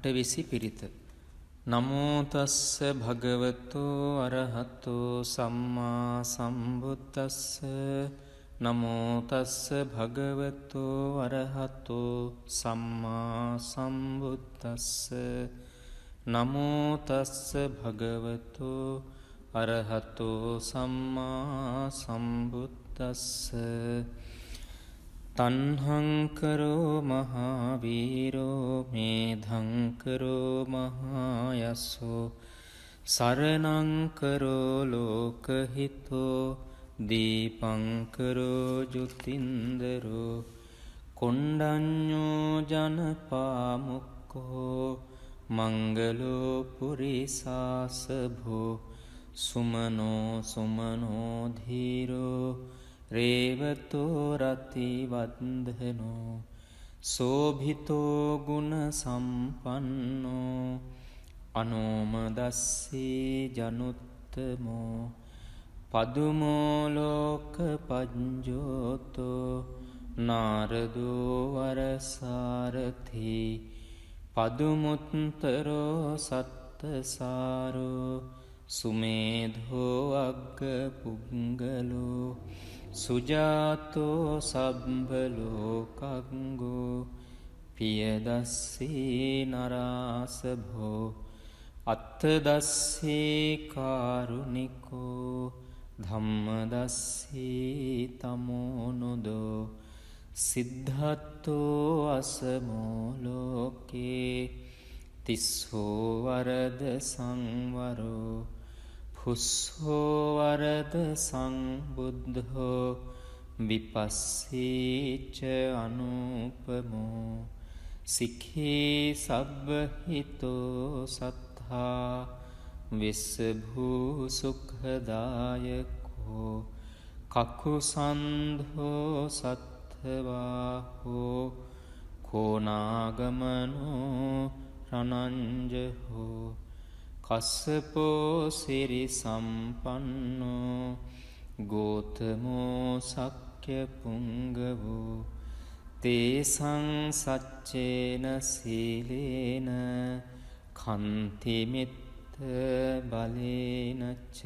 අටවිසි පිරිත. නමෝ තස්ස භගවතෝ අරහතෝ සම්මා සම්බුද්දස්ස. නමෝ තස්ස භගවතෝ අරහතෝ සම්මා සම්බුද්දස්ස. නමෝ තස්ස භගවතෝ අරහතෝ සම්මා සම්බුද්දස්ස. තන්හංකරෝ මහාවීරෝ මේධංකරෝ මහායස්සෝ සරණංකරෝ ලෝකහිතෝ දීපංකරෝ ජුතින්දරෝ කොණ්ඩඤ්ඤෝ ජනපාමුක්කෝ මංගලෝ පුරිසාසභෝ සුමනෝ සුමනෝ ධීරෝ රේවතෝ රතිවන්දනෝ සෝභිතෝ ගුණ සම්පන්නෝ අනෝමදස්සී ජනුත්තමෝ පදුමෝ ලෝක පඤ්ජෝතෝ නාරදෝ වරසාරථි පදුමුත්තරෝ සත්තසාරෝ සුමේධෝ අග්ග පුංගලෝ සුජාතෝ සබ්බලෝකංගෝ පියදස්සී නරාසභෝ අත්තදස්සී කාරුණිකෝ ධම්මදස්සී තමෝනුදෝ සිද්ධත්තෝ අසමෝ ලෝකේ තිස්සෝ වරද සංවරෝ පුස්සෝ වරද සංබුද්ධෝ විපස්සීච අනුපමෝ සික්ඛී සබ්බහිතෝ සත්තා විස්සභූ සුඛදායකෝ කකුසන්ධෝ සත්ත්වාහෝ කෝනාගමනෝ රණංජහෝ කස්සපෝ සිරි සම්පන්නෝ ගෝතමෝ සක්්‍ය පුංගවෝ තේසං සච්චේන සීලේන කන්තිමිත්ත බලේනච්ච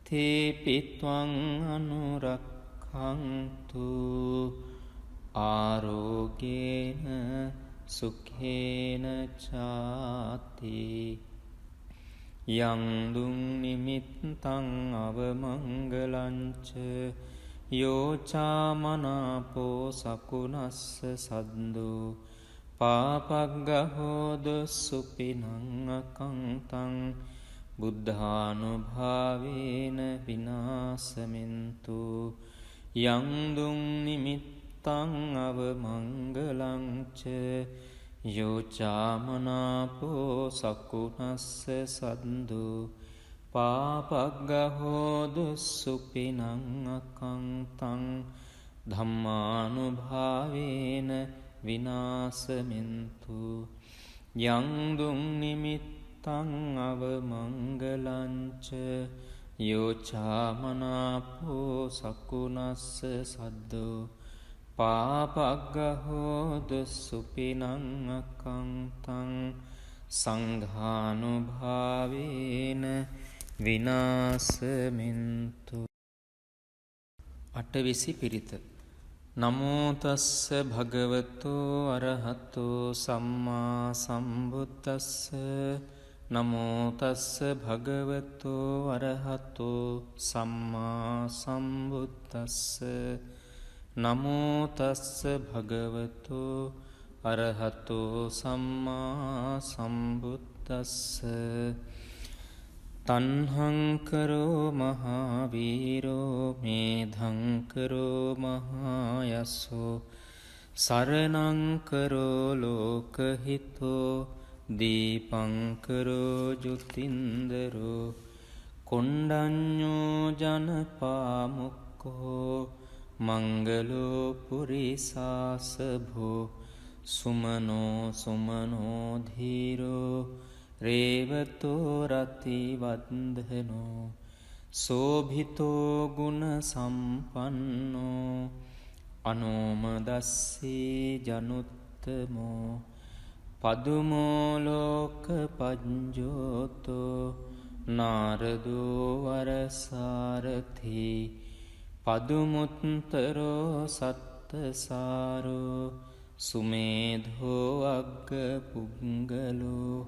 තේපිත්වං අනුරක්ඛන්තු ආරෝගේන සුඛේන චාති. යං දුං නිමිත්තං අවමංගලංච යෝචාමනාපෝ සකුණස්ස සද්දෝ පාපග්ගහෝද සුපිනං අකංතං බුද්ධානුභාවේන විනාසමින්තු. යං දුං නිමිත්තං අවමංගලංච යෝචාමනාපෝ සකුණස්ස සද්දෝ පාපග්ගහෝදු සුපිනං අකංතං ධම්මානුභාවේන විනාසමින්තු. යං දුං නිමිත්තං අවමංගලංච යෝචාමනාපෝ සකුණස්ස සද්දෝ පාපග්ගහෝදු සුපිනං අකංතං සංඝානුභාවේන විනාසමින්තු. අටවිසි පිරිත. නමෝ තස්ස භගවතෝ අරහතෝ සම්මා සම්බුද්දස්ස. නමෝ තස්ස භගවතෝ අරහතෝ සම්මා සම්බුද්දස්ස. නමෝ තස්ස භගවතෝ අරහතෝ සම්මා සම්බුද්දස්ස. තන්හංකරෝ මහාවීරෝ මේධංකරෝ මහායස්සෝ සරණංකරෝ ලෝකහිතෝ දීපංකරෝ ජුතින්දරෝ කොණ්ඩඤ්ඤෝ ජනපාමුක්කෝ මංගලෝ පුරිසාසභෝ සුමනෝ සුමනෝ ධීරෝ රේවතෝ රතිවන්දනෝ සෝභිතෝ ගුණ සම්පන්නෝ අනෝමදස්සී ජනුත්තමෝ පදුමෝලෝක පජ්ජෝතෝ නාරදෝ වරසාරති පදුමුත්තරෝ සත්තසාරෝ සුමේධෝ අග්ග පුංගලෝ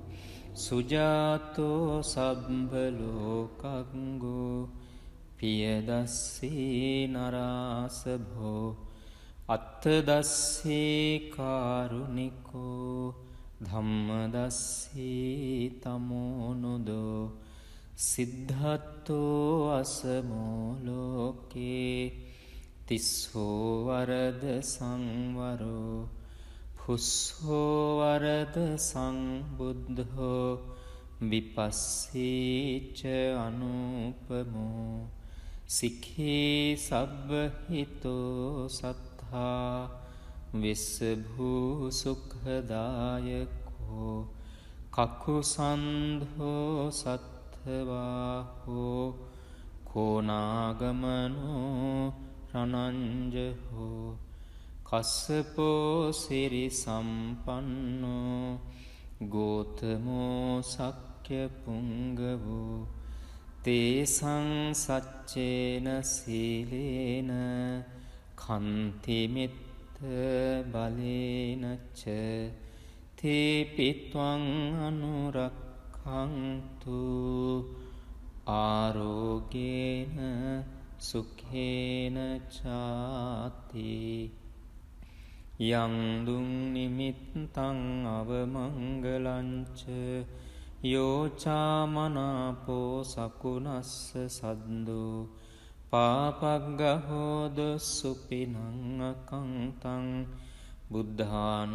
සුජාතෝ සබ්බලෝකග්ගෝ පියදස්සී නරාසභෝ අත්තදස්සී කාරුණිකෝ ධම්මදස්සී තමෝනුදෝ සිද්ධත්තෝ අසමෝලෝකේ තිස්සෝ වරද සංවරෝ පුස්සෝ වරද සංබුද්ධෝ විපස්සීච අනුපමෝ සික්ඛී සබ්බහිතෝ සත්තා විස්සභූ සුඛදායකෝ කකුසන්ධෝ සත්ථවාහෝ කෝනාගමනෝ රණංජහෝ කස්සපෝ සිරි සම්පන්නෝ ගෝතමෝ සක්්‍ය පුංගවෝ තේසං සච්චේන සීලේන කන්තිමිත්ත බලේනච්ච තේපිත්වං අනුරක්ඛන්තු ආරෝගේන සුඛේන චාති යං දුං නිමිත්තං අවමංගලංච යෝචාමනාපෝ සකුනස්ස සද්දෝ පාපග්ගහෝද සුපිනං අකංතං බුද්ධානුභාවේන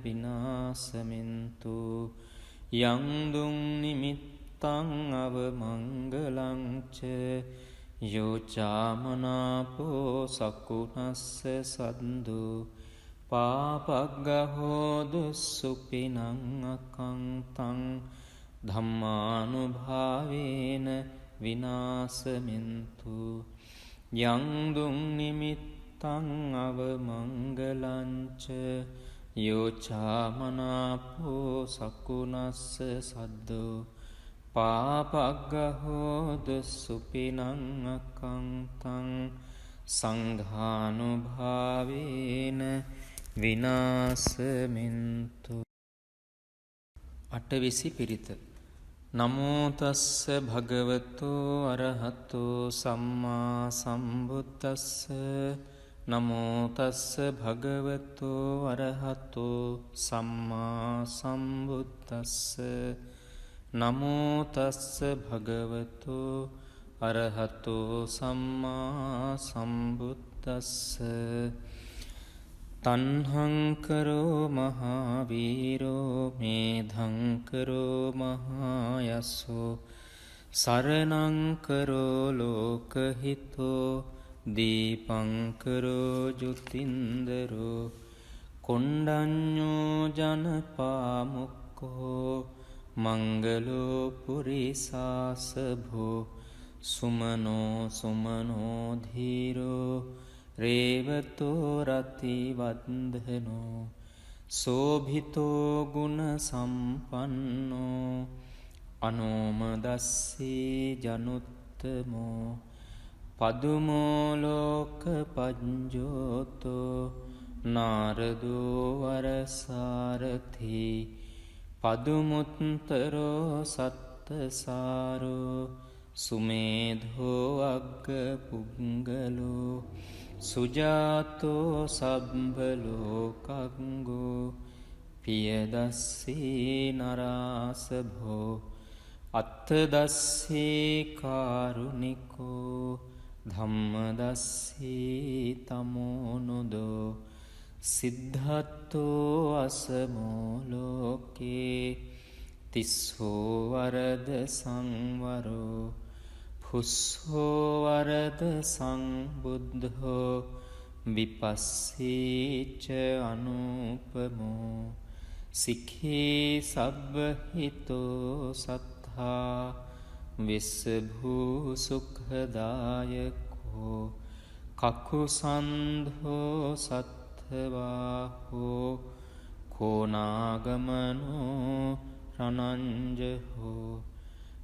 විනාසමින්තු යං දුං නිමිත්තං අවමංගලංච යෝචාමනාපෝ සකුනස්ස සද්දෝ පාපග්ගහෝදු සුපිනං අකංතං ධම්මානුභාවේන විනාසමින්තු යං දුං නිමිත්තං අවමංගලංච යෝචාමනාපෝ සකුනස්ස සද්දෝ පාපග්ගහෝදු සුපිනං අකංතං සංඝානුභාවේන විනාසමින්තු. අටවිසි පිරිත. නමෝ තස්ස භගවතෝ අරහතෝ සම්මා සම්බුද්දස්ස. නමෝ තස්ස භගවතෝ අරහතෝ සම්මා සම්බුද්දස්ස. නමෝ තස්ස භගවතෝ අරහතෝ සම්මා සම්බුද්දස්ස. තණ්හංකරෝ මහාවීරෝ මේධංකරෝ මහායස්සෝ සරණංකරෝ ලෝකහිතෝ දීපංකරෝ ජුතින්දරෝ කොණ්ඩඤ්ඤෝ ජනපාමුක්ඛෝ මංගලෝ පුරිසාසභෝ සුමනෝ සුමනෝ ධීරෝ රේවතෝ රතිවන්දනෝ සෝභිතෝ ගුණ සම්පන්නෝ අනෝමදස්සී ජනුත්තමෝ පදුමෝලෝක පජ්ජෝතෝ නාරදෝ වරසාරති පදුමුත්තරෝ සත්තසාරෝ සුමේධෝ අග්ග පුංගලෝ සුජාතෝ සබ්බලෝකග්ගෝ පියදස්සී නරාසභෝ අත්තදස්සී කාරුණිකෝ ධම්මදස්සී තමෝනුදෝ සිද්ධත්තෝ අසමෝලෝකේ තිස්සෝ වරද සංවරෝ පුස්සෝ වරද සංබුද්ධෝ විපස්සීච අනුපමෝ සික්ඛී සබ්බහිතෝ සත්තා විස්සභූ සුඛදායකෝ කකුසන්ධෝ සත්ථවාහෝ කෝනාගමනෝ රනංජහෝ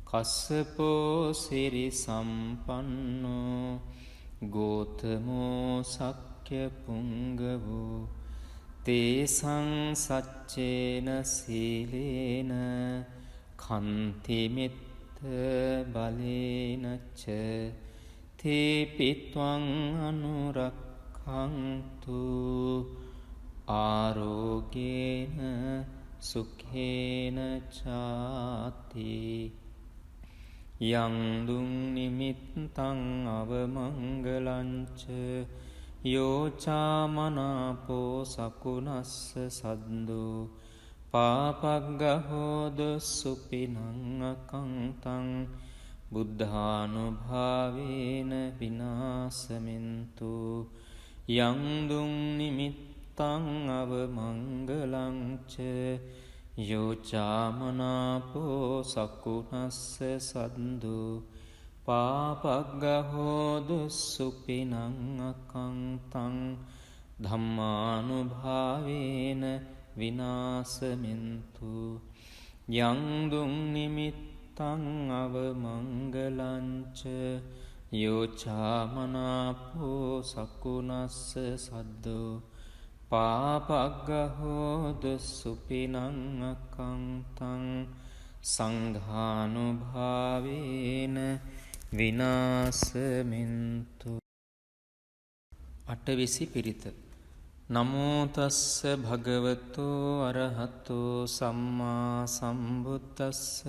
කස්සපෝ සිරි සම්පන්නෝ ගෝතමෝ සක්්‍ය පුංගවෝ තේසං සච්චේන සීලේන කන්තිමිත්ත බලේනච්ච තේපිත්වං අනුරක්ඛන්තු ආරෝගේන සුඛේන චාති යං දුං නිමිත්තං අවමංගලංච යෝචාමනාපෝ සකුනස්ස සද්දෝ පාපග්ගහෝද සුපිනං අකංතං බුද්ධානුභාවේන විනාසමින්තු යං දුං නිමිත්තං අවමංගලංච යෝචාමනාපෝ සකුනස්ස සද්දෝ පාපග්ගහෝදු සුපිනං අකංතං ධම්මානුභාවේන විනාසමින්තු යං දුං නිමිත්තං අවමංගලංච යෝචාමනාපෝ සකුනස්ස සද්දෝ පාපග්ගහෝදු සුපිනං අකංතං සංඝානුභාවේන විනාසමින්තු අටවිසි පිරිත නමෝ තස්ස භගවතු අරහතෝ සම්මා සම්බුද්දස්ස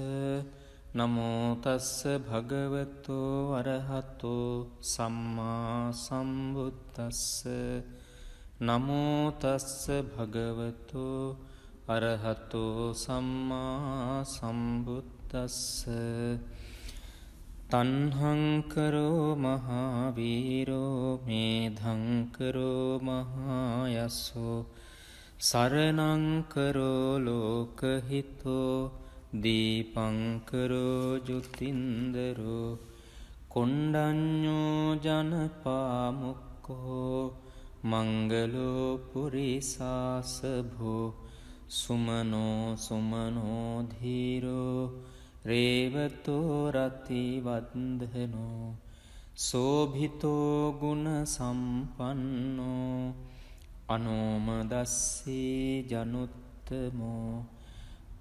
නමෝ තස්ස භගවතු අරහතෝ සම්මා සම්බුද්දස්ස නමෝ තස්ස භගවතු අරහතෝ සම්මා සම්බුද්දස්ස තණ්හංකරෝ මහාවීරෝ මේධංකරෝ මහායස්සෝ සරණංකරෝ ලෝකහිතෝ දීපංකරෝ ජුතින්දරෝ කොණ්ඩඤ්ඤෝ ජනපාමුක්ඛෝ මංගලෝ පුරිසාසභෝ සුමනෝ සුමනෝ ධීරෝ රේවතෝ රතිවන්දනෝ සෝභිතෝ ගුණ සම්පන්නෝ අනෝමදස්සී ජනුත්තමෝ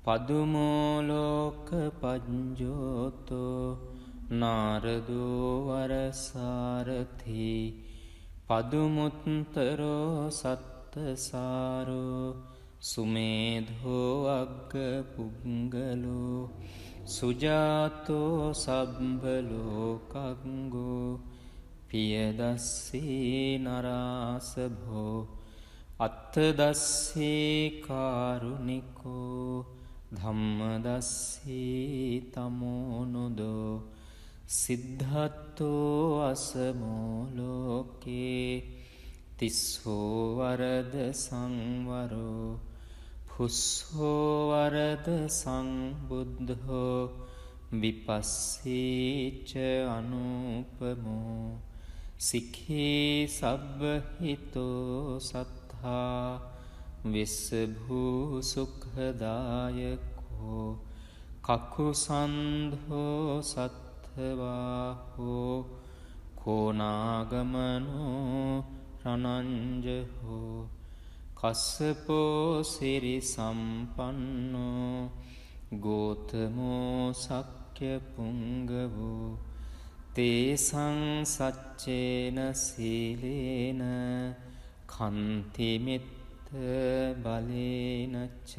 පදුමෝ ලෝක පඤ්ජෝතෝ නාරදෝ වරසාරථී පදුමුත්තරෝ සත්තසාරෝ සුමේධෝ අග්ග පුංගලෝ සුජාතෝ සබ්බලෝකංගෝ පියදස්සී නරාසභෝ අත්තදස්සී කාරුණිකෝ ධම්මදස්සී තමෝනුදෝ සිද්ධත්තෝ අසමෝ ලෝකේ තිස්සෝ වරද සංවරෝ පුස්සෝ වරද සංබුද්ධෝ විපස්සීච අනුපමෝ සික්ඛී සබ්බහිතෝ සත්තා විස්සභූ සුඛදායකෝ කකුසන්ධෝ සත්ථවාහෝ කෝනාගමනෝ රනංජහෝ කස්සපෝ සිරි සම්පන්නෝ ගෝතමෝ සක්්‍ය පුංගවෝ තේසං සච්චේන සීලේන කන්තිමිත්ත බලේනච්ච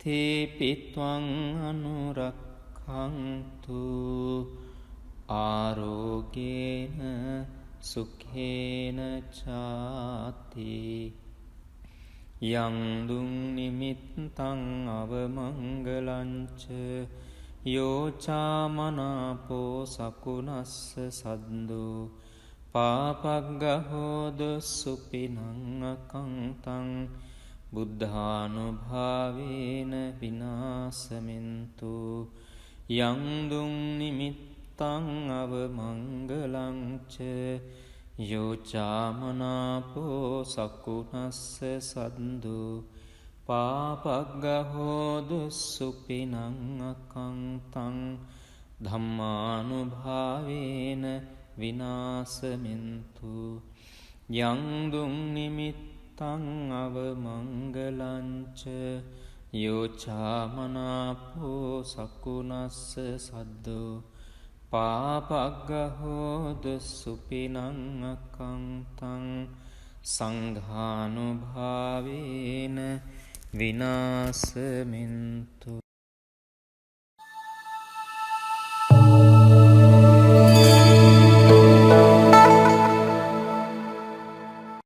තේපිත්වං අනුරක්ඛන්තු ආරෝගේන සුඛේන චාති යං දුං නිමිත්තං අවමංගලංච යෝචාමනාපෝ සකුනස්ස සද්දෝ පාපග්ගහෝද සුපිනං අකංතං බුද්ධානුභාවේන විනාසමින්තු යං දුං නිමිත්තං අවමංගලංච යෝචාමනාපෝ සකුනස්ස සද්දෝ පාපග්ගහෝදුස්සුපිනං අකංතං ධම්මානුභාවේන විනාසමින්තු යංදුං නිමිත්තං අවමංගලංච යෝචාමනාපෝ සකුනස්ස සද්දෝ පාපග්ගහෝදුස්සුපිනං අකංතං සංඝානුභාවේන විනාසමින්තු